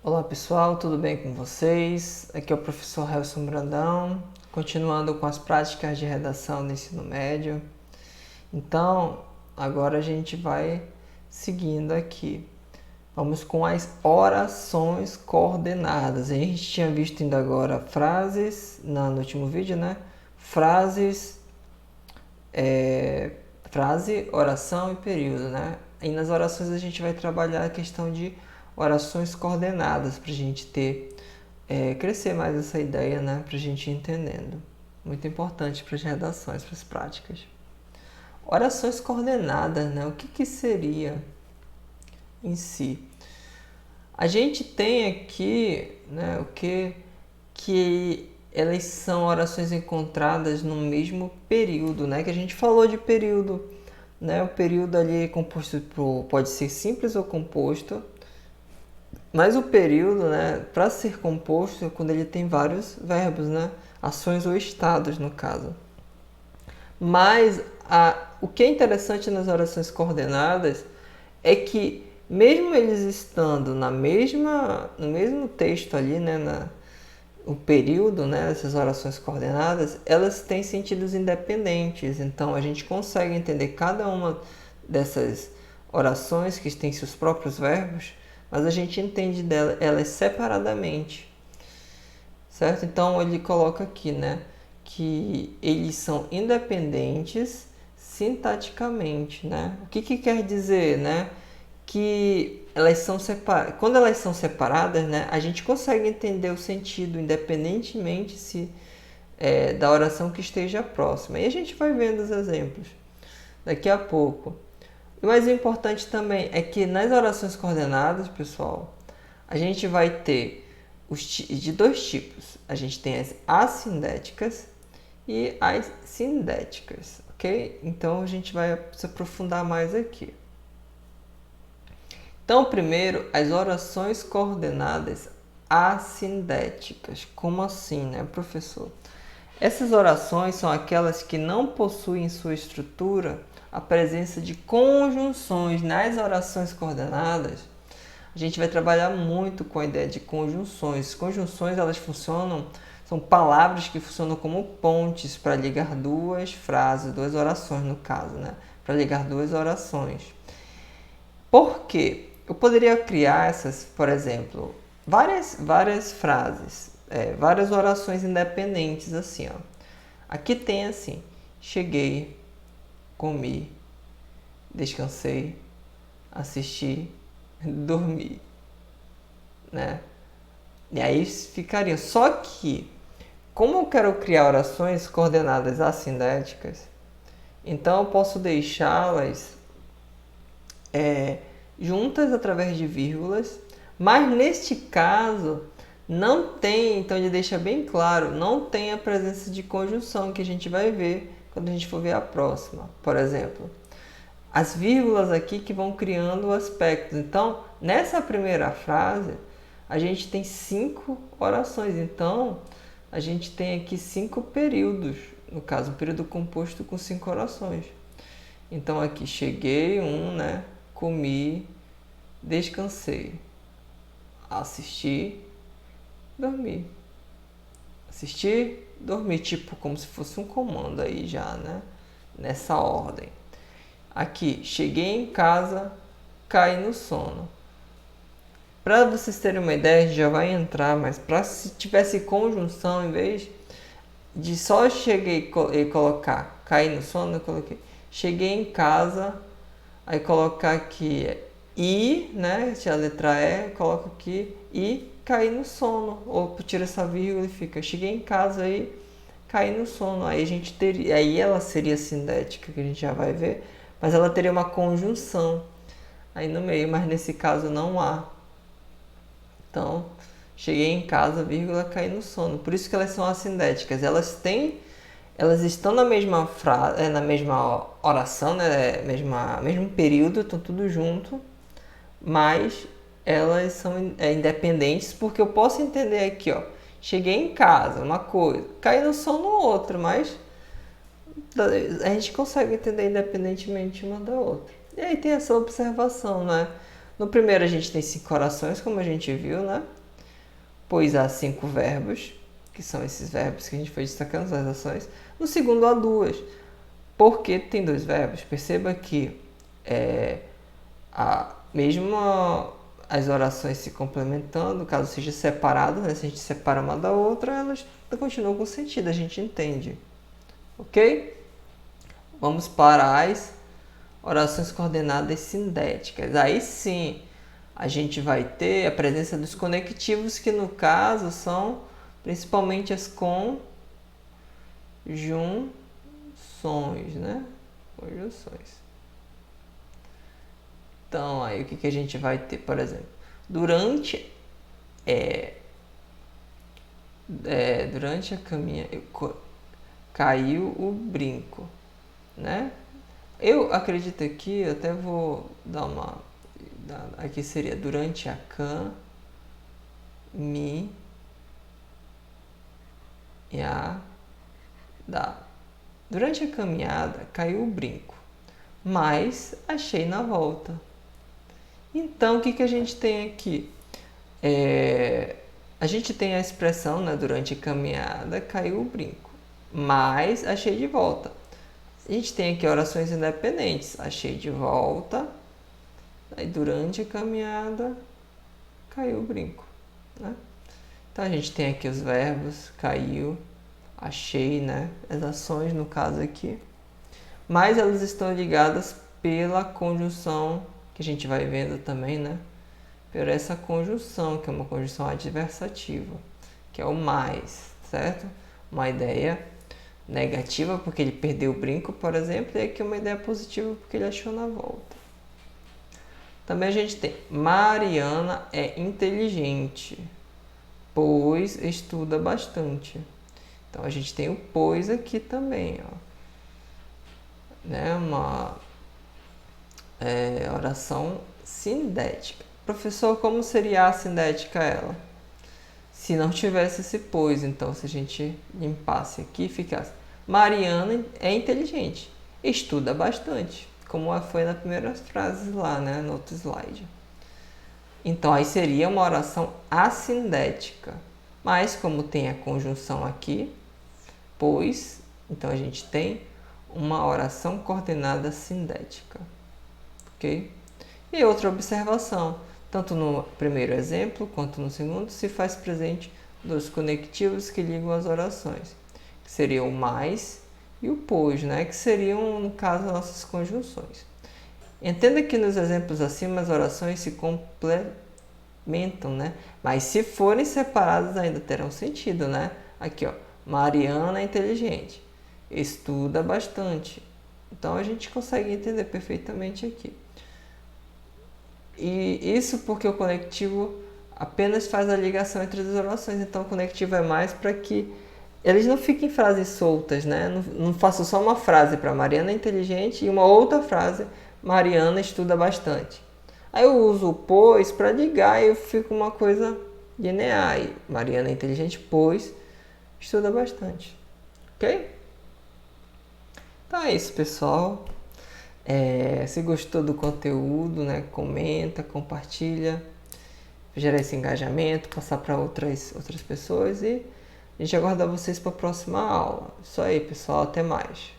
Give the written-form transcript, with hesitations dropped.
Olá pessoal, tudo bem com vocês? Aqui é o professor Helson Brandão, continuando com as práticas de redação do ensino médio. Então, agora a gente vai seguindo aqui. Vamos com as orações coordenadas. A gente tinha visto ainda agora frases, no último vídeo, né? Frases, frase, oração e período, né? E nas orações a gente vai trabalhar a questão de orações coordenadas para a gente ter, crescer mais essa ideia, né? Para a gente ir entendendo. Muito importante para as redações, para as práticas. Orações coordenadas, né? O que seria em si? A gente tem aqui, né, que elas são orações encontradas no mesmo período, né? Que a gente falou de período, né? O período ali é composto pode ser simples ou composto, mas o período, né, para ser composto é quando ele tem vários verbos, né? Ações ou estados, no caso. Mas o que é interessante nas orações coordenadas é que, mesmo eles estando no mesmo texto ali, né, o período, né, essas orações coordenadas, elas têm sentidos independentes. Então, a gente consegue entender cada uma dessas orações que têm seus próprios verbos, mas a gente entende elas separadamente, certo? Então, ele coloca aqui, né, que eles são independentes sintaticamente, né? O que quer dizer, né? Que elas são quando elas são separadas, né, a gente consegue entender o sentido independentemente da oração que esteja próxima. E a gente vai vendo os exemplos daqui a pouco. O mais importante também é que nas orações coordenadas, pessoal, a gente vai ter de dois tipos. A gente tem as assindéticas e as sindéticas, ok? Então a gente vai se aprofundar mais aqui. Então, primeiro, as orações coordenadas assindéticas. Como assim, né, professor? Essas orações são aquelas que não possuem em sua estrutura a presença de conjunções. Nas orações coordenadas, a gente vai trabalhar muito com a ideia de conjunções. Conjunções, elas são palavras que funcionam como pontes para ligar duas frases, duas orações no caso, né? Para ligar duas orações. Por quê? Eu poderia criar por exemplo, várias frases, várias orações independentes assim, ó. Aqui tem assim: cheguei, comi, descansei, assisti, dormi, né? E aí ficaria. Só que, como eu quero criar orações coordenadas assindéticas, então eu posso deixá-las juntas através de vírgulas, mas neste caso não tem, então ele deixa bem claro, não tem a presença de conjunção que a gente vai ver quando a gente for ver a próxima. Por exemplo, as vírgulas aqui que vão criando aspectos. Então, nessa primeira frase, a gente tem 5 orações. Então, a gente tem aqui 5 períodos. No caso, um período composto com 5 orações. Então, aqui, cheguei, né? Comi, descansei, assisti, dormi. Assisti, dormi, tipo como se fosse um comando aí já, né? Nessa ordem. Aqui, cheguei em casa, caí no sono. Para vocês terem uma ideia, já vai entrar, mas para se tivesse conjunção, em vez de só cheguei e colocar caí no sono, eu coloquei cheguei em casa, aí colocar aqui e, né, se a letra E, coloco aqui e caí no sono, ou tira essa vírgula e fica cheguei em casa e caí no sono. Aí a gente teria, aí ela seria sindética, que a gente já vai ver, mas ela teria uma conjunção aí no meio, mas nesse caso não há. Então, cheguei em casa, vírgula, caí no sono. Por isso que elas são assindéticas. Elas estão na mesma frase, na mesma oração, né? Mesmo período, estão tudo junto, mas elas são independentes, porque eu posso entender aqui, ó, cheguei em casa, uma coisa, caí no sono outra, mas a gente consegue entender independentemente uma da outra. E aí tem essa observação, né? No primeiro a gente tem 5 orações, como a gente viu, né? Pois há 5 verbos, que são esses verbos que a gente foi destacando, as ações. No segundo há 2, porque tem 2 verbos. Perceba que mesmo as orações se complementando, caso seja separado, né? Se a gente separa uma da outra, elas continuam com sentido, a gente entende. Ok? Vamos para as orações coordenadas sindéticas. Aí sim, a gente vai ter a presença dos conectivos, que no caso são principalmente as conjunções, né? Conjunções. Então, aí o que a gente vai ter, por exemplo, durante a caminhada caiu o brinco, né? Eu acredito aqui, eu até vou dar uma... Aqui seria durante a caminhada. Durante a caminhada caiu o brinco, mas achei na volta. Então, o que a gente tem aqui? A gente tem a expressão, né, durante a caminhada caiu o brinco, mas achei de volta. A gente tem aqui orações independentes. Achei de volta, aí durante a caminhada caiu o brinco, né? Então a gente tem aqui os verbos, caiu, achei, né? As ações no caso aqui. Mas elas estão ligadas pela conjunção, que a gente vai vendo também, né? Por essa conjunção, que é uma conjunção adversativa, que é o mais, certo? Uma ideia negativa porque ele perdeu o brinco, por exemplo, e aqui uma ideia positiva porque ele achou na volta. Também a gente tem Mariana é inteligente, pois estuda bastante. Então a gente tem o pois aqui também, ó. Né? Uma oração sindética. Professor, como seria a sindética ela? Se não tivesse esse pois, então se a gente limpasse aqui, ficasse Mariana é inteligente, estuda bastante, como foi na primeira frase lá, né, no outro slide. Então aí seria uma oração assindética, mas como tem a conjunção aqui, pois, então a gente tem uma oração coordenada sindética, ok? E outra observação, tanto no primeiro exemplo quanto no segundo, se faz presente dos conectivos que ligam as orações, que seriam o mais e o pois, né? Que seriam, no caso, nossas conjunções. Entenda que nos exemplos acima as orações se complementam, né? Mas se forem separadas ainda terão sentido, né? Aqui, ó, Mariana é inteligente, estuda bastante. Então a gente consegue entender perfeitamente aqui. E isso porque o conectivo apenas faz a ligação entre as orações. Então o conectivo é mais para que eles não fiquem frases soltas, né? Não faço só uma frase para Mariana é inteligente e uma outra frase, Mariana estuda bastante. Aí eu uso o pois para ligar e eu fico uma coisa linear. E Mariana é inteligente, pois estuda bastante. Ok? Então é isso, pessoal. Se gostou do conteúdo, né, comenta, compartilha, gerar esse engajamento, passar para outras pessoas e a gente aguarda vocês para a próxima aula. Isso aí, pessoal, até mais.